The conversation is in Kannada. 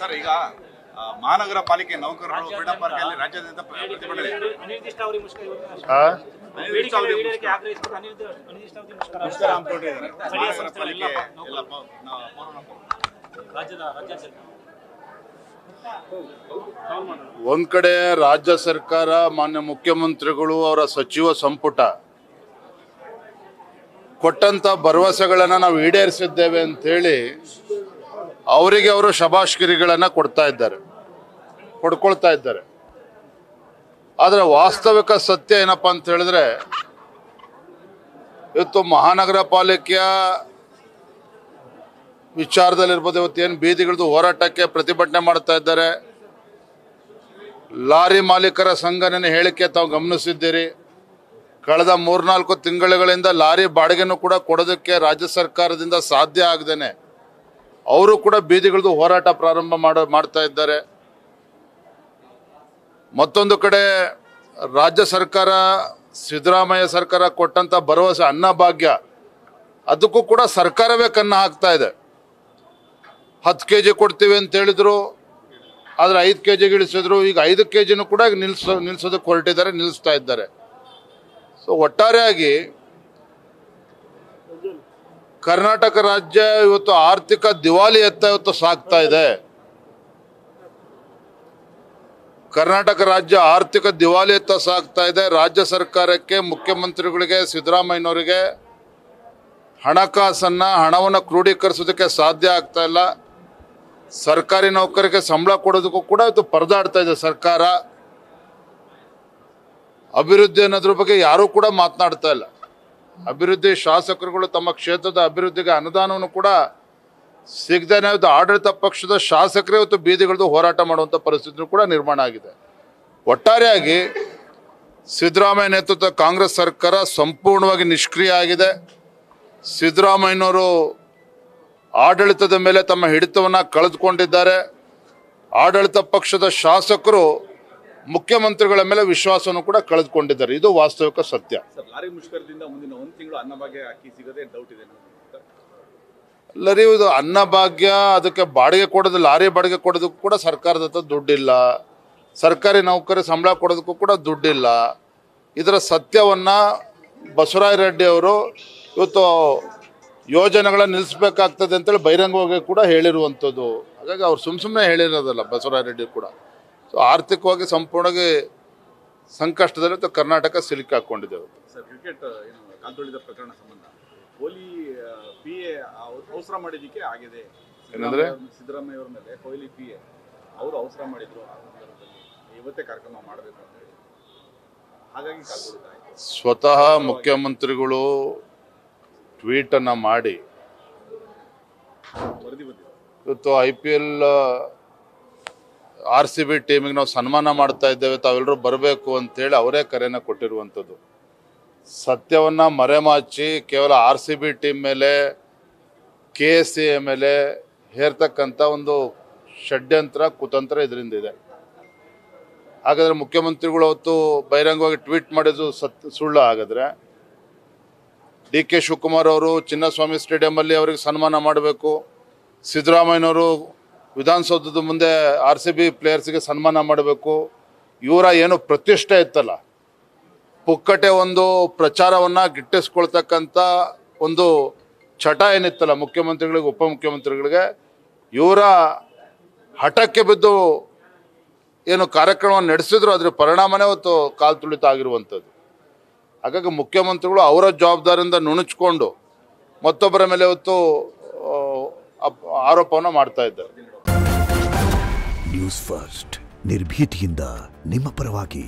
ಸರ್ ಈಗ ಮಹಾನಗರ ಪಾಲಿಕೆ ನೌಕರರು ಫ್ರೀಡಂ ಪಾರ್ಕ್ ರಾಜ್ಯಾದ್ಯಂತ ಪ್ರತಿಭಟನೆ ಒಂದ್ ಕಡೆ ರಾಜ್ಯ ಸರ್ಕಾರ ಮಾನ್ಯ ಮುಖ್ಯಮಂತ್ರಿಗಳು ಅವರ ಸಚಿವ ಸಂಪುಟ ಕೊಟ್ಟಂತ ಭರವಸೆಗಳನ್ನ ನಾವು ಈಡೇರಿಸಿದ್ದೇವೆ ಅಂತ ಹೇಳಿ ಅವರಿಗೆ ಅವರು ಶಬಾಷ್ಗಿರಿಗಳನ್ನ ಕೊಡ್ಕೊಳ್ತಾ ಇದ್ದಾರೆ. ಆದರೆ ವಾಸ್ತವಿಕ ಸತ್ಯ ಏನಪ್ಪಾ ಅಂತ ಹೇಳಿದ್ರೆ ಇವತ್ತು ಮಹಾನಗರ ಪಾಲಿಕೆಯ ವಿಚಾರದಲ್ಲಿರ್ಬೋದು, ಇವತ್ತು ಏನು ಬೀದಿಗಳದ್ದು ಹೋರಾಟಕ್ಕೆ ಪ್ರತಿಭಟನೆ ಮಾಡ್ತಾ ಇದ್ದಾರೆ. ಲಾರಿ ಮಾಲೀಕರ ಸಂಘಟನೆ ಹೇಳಿಕೆ ತಾವು ಗಮನಿಸಿದ್ದೀರಿ. ಕಳೆದ 3-4 ತಿಂಗಳುಗಳಿಂದ ಲಾರಿ ಬಾಡಿಗೆನೂ ಕೂಡ ಕೊಡೋದಕ್ಕೆ ರಾಜ್ಯ ಸರ್ಕಾರದಿಂದ ಸಾಧ್ಯ ಆಗದೇನೆ ಅವರು ಕೂಡ ಬೀದಿಗಳದ್ದು ಹೋರಾಟ ಪ್ರಾರಂಭ ಮಾಡ್ತಾ ಇದ್ದಾರೆ. ಮತ್ತೊಂದು ಕಡೆ ರಾಜ್ಯ ಸರ್ಕಾರ ಸಿದ್ದರಾಮಯ್ಯ ಸರ್ಕಾರ ಕೊಟ್ಟಂತ ಭರವಸೆ ಅನ್ನಭಾಗ್ಯ ಅದಕ್ಕೂ ಕೂಡ ಸರ್ಕಾರವೇ ಕನ್ನ ಹಾಕ್ತಾ ಇದೆ. 10 kg ಕೊಡ್ತೀವಿ ಅಂತ ಹೇಳಿದ್ರು, ಆದ್ರೆ 5 kg ಇಳಿಸಿದ್ರು. ಈಗ 5 kgನೂ ಕೂಡ ನಿಲ್ಸೋದಕ್ಕೆ ಹೊರಟಿದ್ದಾರೆ, ನಿಲ್ಲಿಸ್ತಾ ಇದ್ದಾರೆ. ಸೊ ಒಟ್ಟಾರೆಯಾಗಿ ಕರ್ನಾಟಕ ರಾಜ್ಯ ಇವತ್ತು ಆರ್ಥಿಕ ದಿವಾಳಿಯತ್ತ ಇವತ್ತು ಸಾಗ್ತಾ ಇದೆ. ಕರ್ನಾಟಕ ರಾಜ್ಯ ಆರ್ಥಿಕ ದಿವಾಳಿಯತ್ತ ಸಾಗ್ತಾ ಇದೆ. ರಾಜ್ಯ ಸರ್ಕಾರಕ್ಕೆ, ಮುಖ್ಯಮಂತ್ರಿಗಳಿಗೆ, ಸಿದ್ದರಾಮಯ್ಯನವರಿಗೆ ಹಣವನ್ನು ಕ್ರೋಢೀಕರಿಸೋದಕ್ಕೆ ಸಾಧ್ಯ ಆಗ್ತಾ ಇಲ್ಲ. ಸರ್ಕಾರಿ ನೌಕರಿಗೆ ಸಂಬಳ ಕೊಡೋದಕ್ಕೂ ಕೂಡ ಇವತ್ತು ಪರದಾಡ್ತಾ ಇದೆ ಸರ್ಕಾರ. ಅಭಿವೃದ್ಧಿ ಅನ್ನೋದ್ರ ಬಗ್ಗೆ ಯಾರೂ ಕೂಡ ಮಾತನಾಡ್ತಾ ಇಲ್ಲ. ಅಭಿವೃದ್ಧಿ ಶಾಸಕರುಗಳು ತಮ್ಮ ಕ್ಷೇತ್ರದ ಅಭಿವೃದ್ಧಿಗೆ ಅನುದಾನವನ್ನು ಕೂಡ ಸಿಗದೇನೆ ಇವತ್ತು ಆಡಳಿತ ಪಕ್ಷದ ಶಾಸಕರೇ ಇವತ್ತು ಬೀದಿಗಳದ್ದು ಹೋರಾಟ ಮಾಡುವಂಥ ಪರಿಸ್ಥಿತಿ ಕೂಡ ನಿರ್ಮಾಣ ಆಗಿದೆ. ಒಟ್ಟಾರೆಯಾಗಿ ಸಿದ್ದರಾಮಯ್ಯ ನೇತೃತ್ವದ ಕಾಂಗ್ರೆಸ್ ಸರ್ಕಾರ ಸಂಪೂರ್ಣವಾಗಿ ನಿಷ್ಕ್ರಿಯ ಆಗಿದೆ. ಸಿದ್ದರಾಮಯ್ಯನವರು ಆಡಳಿತದ ಮೇಲೆ ತಮ್ಮ ಹಿಡಿತವನ್ನ ಕಳೆದುಕೊಂಡಿದ್ದಾರೆ. ಆಡಳಿತ ಪಕ್ಷದ ಶಾಸಕರು ಮುಖ್ಯಮಂತ್ರಿಗಳ ಮೇಲೆ ವಿಶ್ವಾಸವನ್ನು ಕೂಡ ಕಳೆದುಕೊಂಡಿದ್ದಾರೆ. ಇದು ವಾಸ್ತವಿಕ ಸತ್ಯ. ಲಾರಿ ಮುಷ್ಕರದಿಂದ ಮುಂದಿನ 1 ತಿಂಗಳು ಅನ್ನಭಾಗ್ಯ ಅಕ್ಕಿ ಸಿಗದೆ ಡೌಟ್ ಇದೆ. ಲರಿ ಇದು ಅನ್ನಭಾಗ್ಯ ಅದಕ್ಕೆ ಬಾಡಿಗೆ ಕೊಡೋದು, ಲಾರಿ ಬಾಡಿಗೆ ಕೊಡೋದಕ್ಕೂ ಕೂಡ ಸರ್ಕಾರದ ಹತ್ರ ದುಡ್ಡಿಲ್ಲ. ಸರ್ಕಾರಿ ನೌಕರಿ ಸಂಬಳ ಕೊಡೋದಕ್ಕೂ ಕೂಡ ದುಡ್ಡಿಲ್ಲ. ಇದರ ಸತ್ಯವನ್ನ ಬಸವರಾಜ ರೆಡ್ಡಿ ಅವರು ಇವತ್ತು ಯೋಜನೆಗಳನ್ನ ನಿಲ್ಲಿಸಬೇಕಾಗ್ತದೆ ಅಂತೇಳಿ ಬಹಿರಂಗವಾಗಿ ಕೂಡ ಹೇಳಿರುವಂಥದ್ದು. ಹಾಗಾಗಿ ಅವ್ರು ಸುಮ್ಮನೆ ಹೇಳಿರೋದಲ್ಲ ಬಸವರಾಜ ರೆಡ್ಡಿ ಕೂಡ. ಸೊ ಆರ್ಥಿಕವಾಗಿ ಸಂಪೂರ್ಣವಾಗಿ ಸಂಕಷ್ಟದಲ್ಲಿ ಕರ್ನಾಟಕ ಸಿಲುಕಾಕೊಂಡಿದೆ. ಸರ್, ಕ್ರಿಕೆಟ್ ಕಾಲ್ತೊಳಿದ ಪ್ರಕರಣ ಸಂಬಂಧ ಕೊಹ್ಲಿ PA ಅವಸರ ಮಾಡಿದ್ದಕ್ಕೆ ಆಗಿದೆ. ಏನಂದ್ರೆ ಸಿದ್ದರಾಮಯ್ಯ ಅವರ ಮೇಲೆ ಕೊಹ್ಲಿ PA ಅವರು ಅವಸರ ಮಾಡಿದ್ರು. ಇವತ್ತೇ ಕಾರ್ಯಕ್ರಮ ಮಾಡಬೇಕು ಅಂತ ಹೇಳಿ, ಹಾಗಾಗಿ ಕಾಲ್ತೊಳಿತಾ ಇದೆ. ಸ್ವತಃ ಮುಖ್ಯಮಂತ್ರಿಗಳು ಟ್ವೀಟ್ ಅನ್ನ ಮಾಡಿ ವರದಿ ಬಂದಿದೆ. ಇವತ್ತು IPL RCB ಟೀಮಿಗೆ ನಾವು ಸನ್ಮಾನ ಮಾಡ್ತಾ ಇದ್ದೇವೆ, ತಾವೆಲ್ಲರೂ ಬರಬೇಕು ಅಂತೇಳಿ ಅವರೇ ಕರೆಯನ್ನು ಕೊಟ್ಟಿರುವಂಥದ್ದು. ಸತ್ಯವನ್ನ ಮರೆಮಾಚಿ ಕೇವಲ RCB ಟೀಮ್ ಮೇಲೆ, KSCA ಮೇಲೆ ಹೇರ್ತಕ್ಕಂಥ ಒಂದು ಷಡ್ಯಂತ್ರ ಕುತಂತ್ರ ಇದರಿಂದ ಇದೆ. ಹಾಗಾದ್ರೆ ಮುಖ್ಯಮಂತ್ರಿಗಳು ಅವತ್ತು ಬಹಿರಂಗವಾಗಿ ಟ್ವೀಟ್ ಮಾಡಿದ್ದು ಸುಳ್ಳು. ಹಾಗಾದ್ರೆ DK ಶಿವಕುಮಾರ್ ಅವರು ಚಿನ್ನಸ್ವಾಮಿ ಸ್ಟೇಡಿಯಂ ಅಲ್ಲಿ ಅವರಿಗೆ ಸನ್ಮಾನ ಮಾಡಬೇಕು, ಸಿದ್ದರಾಮಯ್ಯನವರು ವಿಧಾನಸೌಧದ ಮುಂದೆ RCB ಪ್ಲೇಯರ್ಸ್ಗೆ ಸನ್ಮಾನ ಮಾಡಬೇಕು. ಇವರ ಏನು ಪ್ರತಿಷ್ಠೆ ಇತ್ತಲ್ಲ, ಪುಕ್ಕಟೆ ಒಂದು ಪ್ರಚಾರವನ್ನ ಗಿಟ್ಟಿಸ್ಕೊಳ್ತಕ್ಕಂಥ ಒಂದು ಚಟ ಏನಿತ್ತಲ್ಲ ಮುಖ್ಯಮಂತ್ರಿಗಳಿಗೆ, ಉಪಮುಖ್ಯಮಂತ್ರಿಗಳಿಗೆ, ಇವರ ಹಠಕ್ಕೆ ಬಿದ್ದು ಏನು ಕಾರ್ಯಕ್ರಮವನ್ನು ನಡೆಸಿದ್ರು ಅದ್ರ ಪರಿಣಾಮನೇ ಇವತ್ತು ಕಾಲ್ ತುಳಿತ ಆಗಿರುವಂಥದ್ದು. ಹಾಗಾಗಿ ಮುಖ್ಯಮಂತ್ರಿಗಳು ಅವರ ಜವಾಬ್ದಾರಿಯಿಂದ ನುಣುಚ್ಕೊಂಡು ಮತ್ತೊಬ್ಬರ ಮೇಲೆ ಇವತ್ತು ಆರೋಪವನ್ನು ಮಾಡ್ತಾ ಇದ್ದಾರೆ. ನ್ಯೂಸ್ ಫಸ್ಟ್ ನಿರ್ಭೀತಿಯಿಂದ ನಿಮ್ಮ ಪರವಾಗಿ.